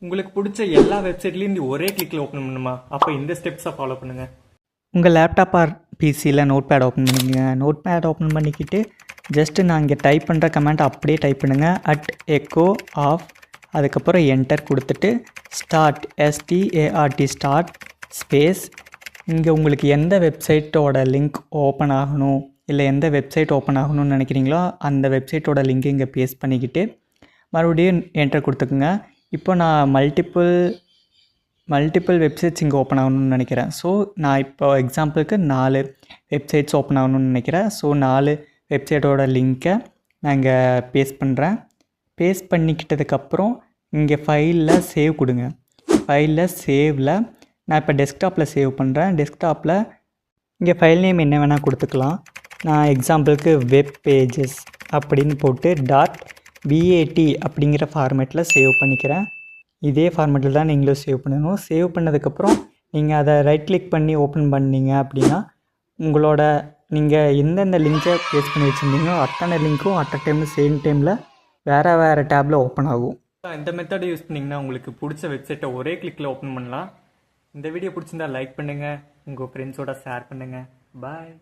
உங்களுக்கு பிடிச்ச எல்லா வெப்சைட்லேயும் இந்த ஒரே கிளிக்கில் ஓப்பன் பண்ணுமா? அப்போ இந்த ஸ்டெப்ஸை ஃபாலோ பண்ணுங்கள். உங்கள் லேப்டாப் ஆர் பிசியில் நோட் பேட் ஓப்பன் பண்ணிக்கோங்க. நோட் பேட் ஓப்பன் பண்ணிக்கிட்டு ஜஸ்ட்டு நான் இங்கே டைப் பண்ணுற கமெண்ட் அப்படியே டைப் பண்ணுங்கள் @echo ஆஃப், அதுக்கப்புறம் என்டர் கொடுத்துட்டு ஸ்டார்ட் START ஸ்டார்ட் ஸ்பேஸ். இங்கே உங்களுக்கு எந்த வெப்சைட்டோட லிங்க் ஓப்பன் ஆகணும் இல்லை எந்த வெப்சைட் ஓப்பன் ஆகணும்னு நினைக்கிறீங்களோ அந்த வெப்சைட்டோட லிங்க் இங்கே பேஸ்ட் பண்ணிக்கிட்டு மறுபடியும் என்டர் கொடுத்துக்குங்க. இப்போ நான் மல்டிபிள் வெப்சைட்ஸ் இங்கே ஓப்பன் ஆகணும்னு நினைக்கிறேன். ஸோ நான் இப்போ எக்ஸாம்பிளுக்கு 4 வெப்சைட்ஸ் ஓப்பன் ஆகணும்னு நினைக்கிறேன். ஸோ 4 வெப்சைட்டோட லிங்க்கை நான் இங்கே பேஸ்ட் பண்ணுறேன். பேஸ்ட் பண்ணிக்கிட்டதுக்கப்புறம் இங்கே ஃபைலில் சேவ் கொடுங்க. ஃபைலில் சேவில் நான் இப்போ டெஸ்க்டாப்பில் சேவ் பண்ணுறேன். டெஸ்க்டாப்பில் இங்கே ஃபைல் நேம் என்ன வேணால் கொடுத்துக்கலாம். நான் எக்ஸாம்பிளுக்கு வெப் பேஜஸ் அப்படின்னு போட்டு .bat அப்படிங்கிற ஃபார்மேட்டில் சேவ் பண்ணிக்கிறேன். இதே ஃபார்மேட்டில் தான் நீங்களும் சேவ் பண்ணணும். சேவ் பண்ணதுக்கப்புறம் நீங்கள் அதை ரைட் கிளிக் பண்ணி ஓப்பன் பண்ணீங்க அப்படின்னா உங்களோட நீங்கள் எந்தெந்த லிங்கை பேஸ்ட் பண்ணி வச்சுருந்தீங்களோ அத்தனை லிங்க்கும் சேம் டைமில் வேறு டேப்பில் ஓப்பன் ஆகும். இந்த மெத்தடை யூஸ் பண்ணிங்கன்னா உங்களுக்கு பிடிச்ச வெப்சைட்டை ஒரே கிளிக்கில் ஓப்பன் பண்ணலாம். இந்த வீடியோ பிடிச்சிருந்தா லைக் பண்ணுங்கள், உங்கள் ஃப்ரெண்ட்ஸோட ஷேர் பண்ணுங்கள். பாய்.